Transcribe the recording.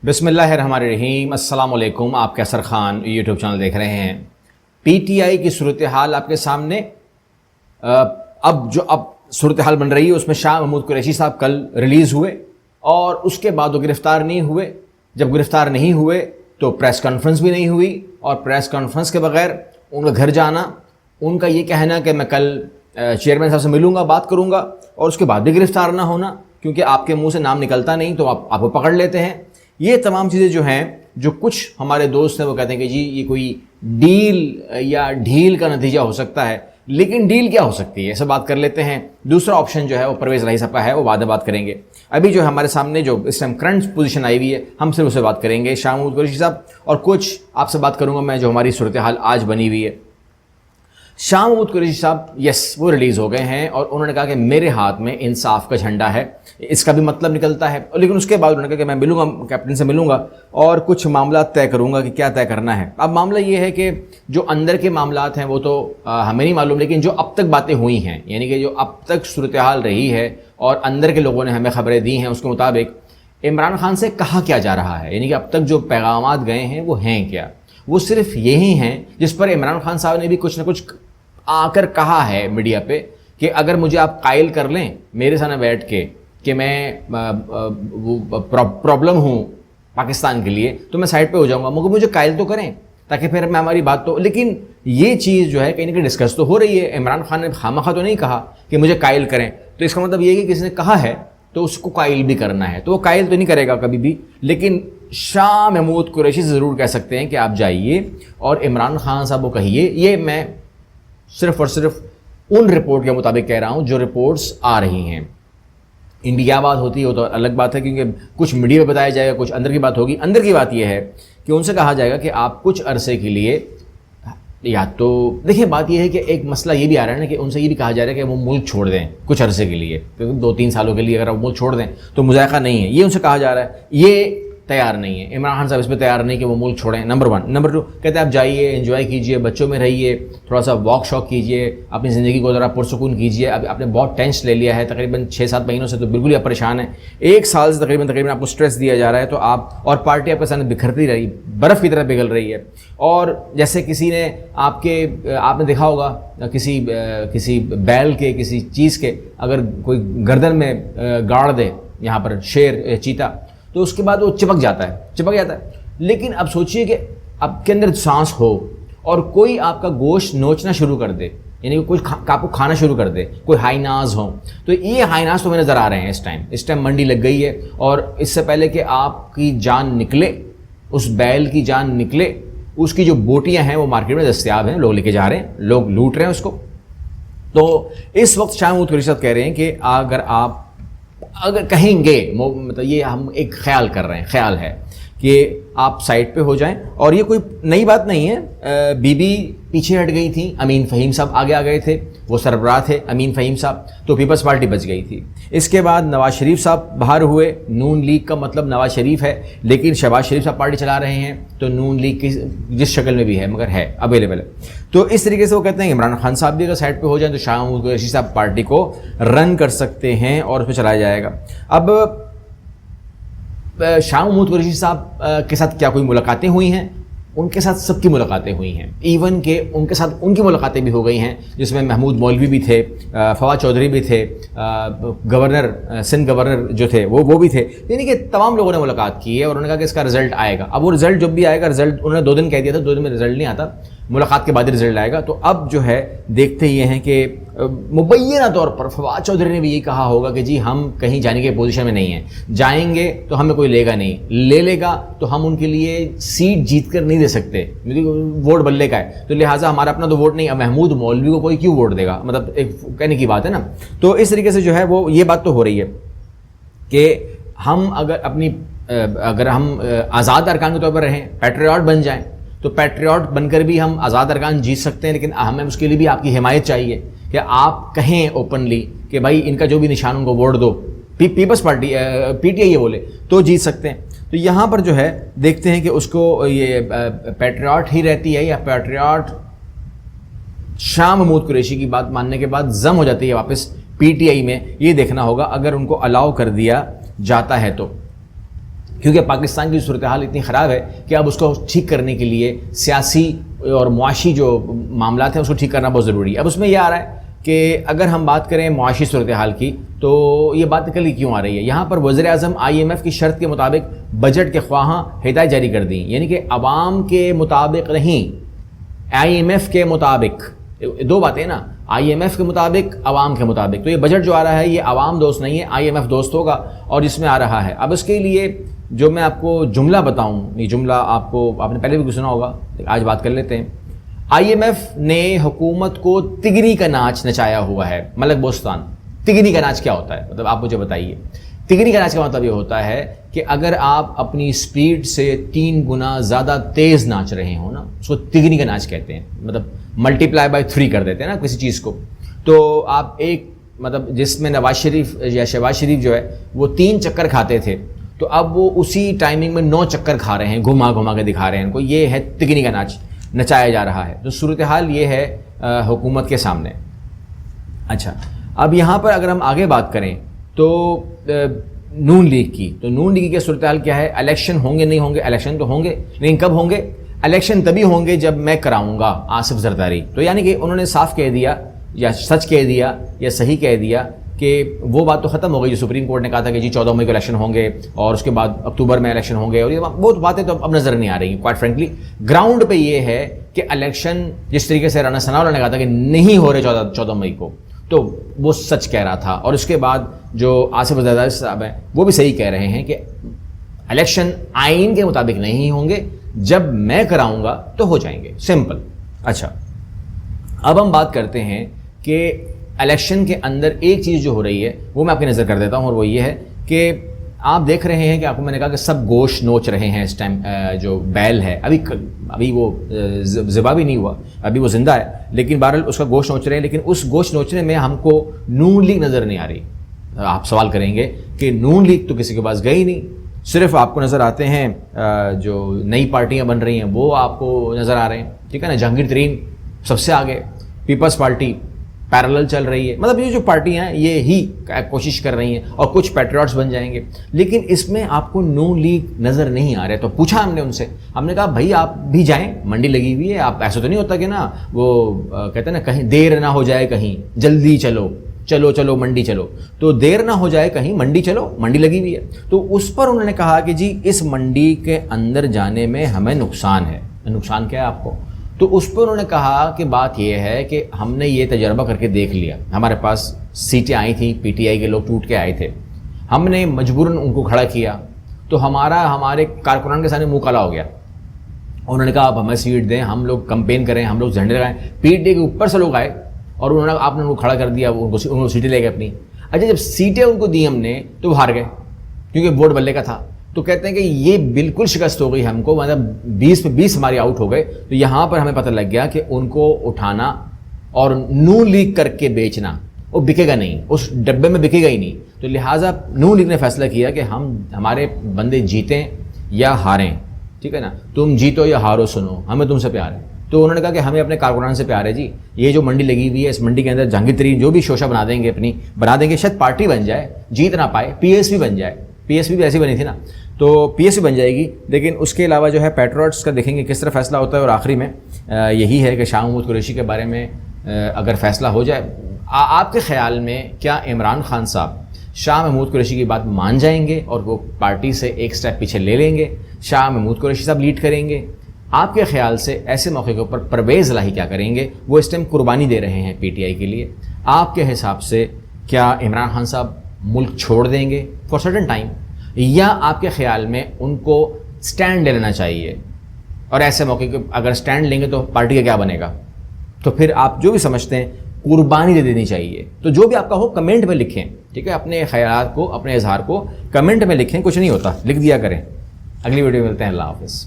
بسم اللہ الرحمن الرحیم۔ السلام علیکم، آپ کیسر خان یوٹیوب چینل دیکھ رہے ہیں۔ پی ٹی آئی کی صورتحال آپ کے سامنے اب صورتحال بن رہی ہے، اس میں شاہ محمود قریشی صاحب کل ریلیز ہوئے اور اس کے بعد وہ گرفتار نہیں ہوئے۔ جب گرفتار نہیں ہوئے تو پریس کانفرنس بھی نہیں ہوئی، اور پریس کانفرنس کے بغیر ان کا گھر جانا، ان کا یہ کہنا کہ میں کل چیئرمین صاحب سے ملوں گا، بات کروں گا، اور اس کے بعد بھی گرفتار نہ ہونا کیونکہ آپ کے منہ سے نام نکلتا نہیں تو آپ کو پکڑ لیتے ہیں۔ یہ تمام چیزیں جو ہیں، جو کچھ ہمارے دوست ہیں وہ کہتے ہیں کہ جی یہ کوئی ڈیل یا ڈھیل کا نتیجہ ہو سکتا ہے، لیکن ڈیل کیا ہو سکتی ہے، ایسا بات کر لیتے ہیں۔ دوسرا آپشن جو ہے وہ پرویز الہی صاحب کا ہے، وہ بعد میں بات کریں گے۔ ابھی جو ہمارے سامنے جو اس ٹائم کرنٹ پوزیشن آئی ہوئی ہے، ہم صرف اسے بات کریں گے، شاہ محمود قریشی صاحب، اور کچھ آپ سے بات کروں گا میں جو ہماری صورتحال آج بنی ہوئی ہے۔ شاہ محمود قریشی صاحب وہ ریلیز ہو گئے ہیں اور انہوں نے کہا کہ میرے ہاتھ میں انصاف کا جھنڈا ہے، اس کا بھی مطلب نکلتا ہے، لیکن اس کے بعد انہوں نے کہا کہ میں ملوں گا، کیپٹن سے ملوں گا اور کچھ معاملات طے کروں گا کہ کیا طے کرنا ہے۔ اب معاملہ یہ ہے کہ جو اندر کے معاملات ہیں وہ تو ہمیں نہیں معلوم، لیکن جو اب تک باتیں ہوئی ہیں، یعنی کہ جو اب تک صورتحال رہی ہے اور اندر کے لوگوں نے ہمیں خبریں دی ہیں، اس کے مطابق عمران خان سے کہا کیا جا رہا ہے، یعنی کہ اب تک جو پیغامات گئے ہیں وہ ہیں کیا، وہ صرف یہی ہیں جس پر عمران خان صاحب نے بھی کچھ نہ کچھ آ کر کہا ہے میڈیا پہ کہ اگر مجھے آپ قائل کر لیں میرے سامنے بیٹھ کے کہ میں پرابلم ہوں پاکستان کے لیے تو میں سائڈ پہ ہو جاؤں گا، مگر مجھے قائل تو کریں تاکہ پھر میں ہماری بات تو، لیکن یہ چیز جو ہے کہیں نہ کہیں ڈسکس تو ہو رہی ہے۔ عمران خان نے خامخواہ تو نہیں کہا کہ مجھے قائل کریں، تو اس کا مطلب یہ ہے کہ کسی نے کہا ہے تو اس کو قائل بھی کرنا ہے، تو وہ قائل تو نہیں کرے گا کبھی بھی، لیکن شاہ محمود قریشی سے ضرور کہہ سکتے ہیں کہ آپ جائیے اور عمران خان صاحب کو کہیے۔ یہ میں صرف اور صرف ان رپورٹ کے مطابق کہہ رہا ہوں جو رپورٹس آ رہی ہیں۔ انڈیا بات ہوتی ہے تو الگ بات ہے، کیونکہ کچھ میڈیا پہ بتایا جائے گا، کچھ اندر کی بات ہوگی۔ اندر کی بات یہ ہے کہ ان سے کہا جائے گا کہ آپ کچھ عرصے کے لیے، یا تو دیکھیں بات یہ ہے کہ ایک مسئلہ یہ بھی آ رہا ہے نا کہ ان سے یہ بھی کہا جا رہا ہے کہ وہ ملک چھوڑ دیں کچھ عرصے کے لیے، کیونکہ 2-3 سالوں کے لیے اگر وہ ملک چھوڑ دیں تو مذائقہ نہیں ہے، یہ ان سے کہا جا رہا ہے۔ یہ تیار نہیں ہے، عمران خان صاحب اس پہ تیار نہیں کہ وہ ملک چھوڑیں، نمبر 1۔ نمبر 2 کہتے ہیں آپ جائیے، انجوائے کیجئے، بچوں میں رہیے، تھوڑا سا واک شاک کیجئے، اپنی زندگی کو ذرا پرسکون کیجئے۔ اب آپ نے بہت ٹینس لے لیا ہے، تقریباً 6-7 مہینوں سے تو بالکل ہی آپ پریشان ہیں، 1 سال سے تقریباً آپ کو سٹریس دیا جا رہا ہے، تو آپ اور پارٹی آپ کے سامنے بکھرتی رہی، برف کی طرح پگھل رہی ہے، اور جیسے کسی نے آپ نے دیکھا ہوگا کسی بیل کے کسی چیز کے اگر کوئی گردن میں گاڑ دے، یہاں پر شیر چیتا، تو اس کے بعد وہ چپک جاتا ہے۔ لیکن اب سوچئے کہ آپ کے اندر سانس ہو اور کوئی آپ کا گوشت نوچنا شروع کر دے، یعنی کوئی آپ کو کھانا شروع کر دے، کوئی ہائناز ہو، تو یہ ہائناز تو ہمیں نظر آ رہے ہیں اس ٹائم منڈی لگ گئی ہے، اور اس سے پہلے کہ آپ کی جان نکلے، اس بیل کی جان نکلے، اس کی جو بوٹیاں ہیں وہ مارکیٹ میں دستیاب ہیں، لوگ لے کے جا رہے ہیں، لوگ لوٹ رہے ہیں اس کو۔ تو اس وقت شاہ محمود قریشی صاحب کہہ رہے ہیں کہ اگر کہیں گے، مطلب یہ ہم ایک خیال کر رہے ہیں، خیال ہے کہ آپ سائٹ پہ ہو جائیں، اور یہ کوئی نئی بات نہیں ہے۔ بی بی پیچھے ہٹ گئی تھی، امین فہیم صاحب آگے آ گئے تھے، وہ سربراہ تھے امین فہیم صاحب، تو پیپلز پارٹی بچ گئی تھی۔ اس کے بعد نواز شریف صاحب باہر ہوئے، نون لیگ کا مطلب نواز شریف ہے، لیکن شہباز شریف صاحب پارٹی چلا رہے ہیں، تو نون لیگ کی جس شکل میں بھی ہے مگر ہے، اویلیبل ہے۔ تو اس طریقے سے وہ کہتے ہیں عمران خان صاحب بھی اگر سائٹ پہ ہو جائیں تو شاہ محمود قریشی صاحب پارٹی کو رن کر سکتے ہیں اور اس پہ چلایا جائے گا۔ اب شاہ محمود قریشی صاحب کے ساتھ کیا کوئی ملاقاتیں ہوئی ہیں؟ ان کے ساتھ سب کی ملاقاتیں ہوئی ہیں، ایون کہ ان کے ساتھ ان کی ملاقاتیں بھی ہو گئی ہیں، جس میں محمود مولوی بھی تھے، فواد چودھری بھی تھے، سندھ گورنر جو تھے وہ بھی تھے، یعنی کہ تمام لوگوں نے ملاقات کی ہے، اور انہوں نے کہا کہ اس کا رزلٹ آئے گا۔ اب وہ رزلٹ جب بھی آئے گا، رزلٹ انہوں نے 2 دن کہہ دیا تھا، 2 دن میں رزلٹ نہیں آتا، ملاقات کے بعد رزلٹ آئے گا۔ تو اب جو ہے دیکھتے یہ ہیں کہ مبینہ طور پر فواد چودھری نے بھی یہ کہا ہوگا کہ جی ہم کہیں جانے کی پوزیشن میں نہیں ہیں، جائیں گے تو ہمیں کوئی لے گا نہیں، لے گا تو ہم ان کے لیے سیٹ جیت کر نہیں دے سکتے، ووٹ بلے کا ہے، تو لہٰذا ہمارا اپنا تو ووٹ نہیں، اب محمود مولوی کو کوئی کیوں ووٹ دے گا، مطلب ایک کہنے کی بات ہے نا۔ تو اس طریقے سے جو ہے وہ یہ بات تو ہو رہی ہے کہ ہم اگر ہم آزاد ارکان کے طور پر رہیں، پیٹریاٹ بن جائیں، تو پیٹریاٹ بن کر بھی ہم آزاد ارکان جیت سکتے ہیں، لیکن ہمیں اس کے لیے بھی آپ کی حمایت چاہیے کہ آپ کہیں اوپنلی کہ بھائی ان کا جو بھی نشان ان کو ووٹ دو، Peoples Party PTI یہ بولے تو جیت سکتے ہیں۔ تو یہاں پر جو ہے دیکھتے ہیں کہ اس کو یہ پیٹریاٹ ہی رہتی ہے یا پیٹریاٹ شاہ محمود قریشی کی بات ماننے کے بعد ضم ہو جاتی ہے واپس پی ٹی آئی میں، یہ دیکھنا ہوگا اگر ان کو الاؤ کر دیا جاتا ہے تو۔ کیونکہ پاکستان کی صورتحال اتنی خراب ہے کہ اب اس کو ٹھیک کرنے کے لیے سیاسی اور معاشی جو معاملات ہیں اس کو ٹھیک کرنا بہت ضروری ہے. اب اس میں یہ آ رہا ہے کہ اگر ہم بات کریں معاشی صورتحال کی تو یہ بات نکل کیوں آ رہی ہے. یہاں پر وزیر اعظم IMF کی شرط کے مطابق بجٹ کے خواہاں ہدایت جاری کر دیں, یعنی کہ عوام کے مطابق نہیں, IMF کے مطابق. دو باتیں نا, IMF کے مطابق, عوام کے مطابق. تو یہ بجٹ جو آ رہا ہے یہ عوام دوست نہیں ہے, IMF دوست ہوگا اور اس میں آ رہا ہے. اب اس کے لیے جو میں آپ کو جملہ بتاؤں, یہ جملہ آپ نے پہلے بھی سنا ہوگا, آج بات کر لیتے ہیں. IMF نے حکومت کو تگنی کا ناچ نچایا ہوا ہے. ملک بوستان, تگنی کا ناچ کیا ہوتا ہے, مطلب آپ مجھے بتائیے. تگنی کا ناچ کا مطلب یہ ہوتا ہے کہ اگر آپ اپنی سپیڈ سے 3 گنا زیادہ تیز ناچ رہے ہوں نا, اس کو تگنی کا ناچ کہتے ہیں. مطلب ملٹیپلائی بائی 3 کر دیتے ہیں نا کسی چیز کو. تو آپ ایک مطلب جس میں نواز شریف یا شہباز شریف جو ہے وہ 3 چکر کھاتے تھے, تو اب وہ اسی ٹائمنگ میں 9 چکر کھا رہے ہیں, گھما گھما کے دکھا رہے ہیں ان کو. یہ ہے تگنی کا ناچ, نچایا جا رہا ہے. تو صورتحال یہ ہے حکومت کے سامنے. اچھا, اب یہاں پر اگر ہم آگے بات کریں تو نون لیگ کی, تو نون لیگ کی صورتحال کیا ہے. الیکشن ہوں گے نہیں ہوں گے, الیکشن تو ہوں گے, لیکن کب ہوں گے؟ الیکشن تبھی ہوں گے جب میں کراؤں گا آصف زرداری. تو یعنی کہ انہوں نے صاف کہہ دیا یا سچ کہہ دیا یا صحیح کہہ دیا کہ وہ بات تو ختم ہو گئی جو سپریم کورٹ نے کہا تھا کہ جی 14 مئی کو الیکشن ہوں گے اور اس کے بعد اکتوبر میں الیکشن ہوں گے, اور یہ بہت باتیں تو اب نظر نہیں آ رہی ہیں کوائٹ فرینکلی. گراؤنڈ پہ یہ ہے کہ الیکشن جس طریقے سے رانا ثناء اللہ نے کہا تھا کہ نہیں ہو رہے 14 مئی کو, تو وہ سچ کہہ رہا تھا. اور اس کے بعد جو آصف زرداری صاحب ہیں وہ بھی صحیح کہہ رہے ہیں کہ الیکشن آئین کے مطابق نہیں ہوں گے, جب میں کراؤں گا تو ہو جائیں گے, سمپل. اچھا, اب ہم بات کرتے ہیں کہ الیکشن کے اندر ایک چیز جو ہو رہی ہے وہ میں آپ کی نظر کر دیتا ہوں, اور وہ یہ ہے کہ آپ دیکھ رہے ہیں کہ آپ کو میں نے کہا کہ سب گوشت نوچ رہے ہیں اس ٹائم. جو بیل ہے ابھی وہ ذبح بھی نہیں ہوا, ابھی وہ زندہ ہے, لیکن بہرحال اس کا گوشت نوچ رہے ہیں. لیکن اس گوشت نوچنے میں ہم کو نون لیگ نظر نہیں آ رہی. آپ سوال کریں گے کہ نون لیگ تو کسی کے پاس گئی نہیں, صرف آپ کو نظر آتے ہیں جو نئی پارٹیاں بن رہی ہیں وہ آپ کو نظر آ رہے ہیں, ٹھیک ہے نا. جہانگیر ترین سب سے آگے, پیپلز پارٹی پیرالل چل رہی ہے. مطلب یہ جو پارٹیاں ہیں یہ ہی کوشش کر رہی ہیں, اور کچھ پیٹریاٹس بن جائیں گے, لیکن اس میں آپ کو نون لیگ نظر نہیں آ رہے. تو پوچھا ہم نے ان سے, ہم نے کہا بھائی آپ بھی جائیں, منڈی لگی ہوئی ہے, آپ ایسا تو نہیں ہوتا کہ نا وہ کہتے ہیں نا کہیں دیر نہ ہو جائے, کہیں جلدی چلو منڈی چلو, تو دیر نہ ہو جائے کہیں منڈی چلو, منڈی لگی ہوئی ہے. تو اس پر انہوں نے کہا کہ جی اس منڈی کے اندر جانے میں ہمیں نقصان ہے. نقصان کیا ہے آپ کو؟ تو اس پر انہوں نے کہا کہ بات یہ ہے کہ ہم نے یہ تجربہ کر کے دیکھ لیا, ہمارے پاس سیٹیں آئی تھیں, PTI کے لوگ ٹوٹ کے آئے تھے, ہم نے مجبوراً ان کو کھڑا کیا, تو ہمارے کارکنان کے سامنے منہ کالا ہو گیا. انہوں نے کہا آپ ہمیں سیٹ دیں, ہم لوگ کمپین کریں, ہم لوگ جھنڈے لگائیں. PTI کے اوپر سے لوگ آئے اور آپ نے ان کو کھڑا کر دیا, انہوں نے سیٹیں لے گئے اپنی. اچھا, جب سیٹیں ان کو دی ہم نے تو وہ ہار گئے کیونکہ ووٹ بلے کا تھا. تو کہتے ہیں کہ یہ بالکل شکست ہو گئی ہم کو, مطلب 20 پہ 20 ہماری آؤٹ ہو گئے. تو یہاں پر ہمیں پتہ لگ گیا کہ ان کو اٹھانا اور نون لیگ کر کے بیچنا وہ بکے گا نہیں, اس ڈبے میں بکے گا ہی نہیں. تو لہٰذا نون لیگ نے فیصلہ کیا کہ ہمارے بندے جیتیں یا ہاریں, ٹھیک ہے نا, تم جیتو یا ہارو سنو, ہمیں تم سے پیار ہے. تو انہوں نے کہا کہ ہمیں اپنے کارکنان سے پیار ہے جی. یہ جو منڈی لگی ہوئی ہے اس منڈی کے اندر جہانگیر ترین جو بھی شوشہ بنا دیں گے, شاید پارٹی بن جائے, جیت نہ پائے, PSP بن جائے. PSP بھی ایسی بنی تھی نا, تو PSP بن جائے گی. لیکن اس کے علاوہ جو ہے پیٹریاٹس کا دیکھیں گے کس طرح فیصلہ ہوتا ہے. اور آخری میں یہی ہے کہ شاہ محمود قریشی کے بارے میں اگر فیصلہ ہو جائے, آپ کے خیال میں کیا عمران خان صاحب شاہ محمود قریشی کی بات مان جائیں گے اور وہ پارٹی سے ایک سٹیپ پیچھے لے لیں گے, شاہ محمود قریشی صاحب لیڈ کریں گے؟ آپ کے خیال سے ایسے موقع کے اوپر پرویز الہی کیا کریں گے؟ وہ اس ٹائم قربانی دے رہے ہیں PTI کے لیے. آپ کے حساب سے کیا عمران خان صاحب ملک چھوڑ دیں گے فار سرٹن ٹائم, یا آپ کے خیال میں ان کو سٹینڈ لے لینا چاہیے؟ اور ایسے موقع کے اگر سٹینڈ لیں گے تو پارٹی کا کیا بنے گا؟ تو پھر آپ جو بھی سمجھتے ہیں قربانی دے دینی چاہیے. تو جو بھی آپ کا ہو کمنٹ میں لکھیں, ٹھیک ہے, اپنے خیالات کو, اپنے اظہار کو کمنٹ میں لکھیں, کچھ نہیں ہوتا, لکھ دیا کریں. اگلی ویڈیو میں ملتے ہیں, اللہ حافظ.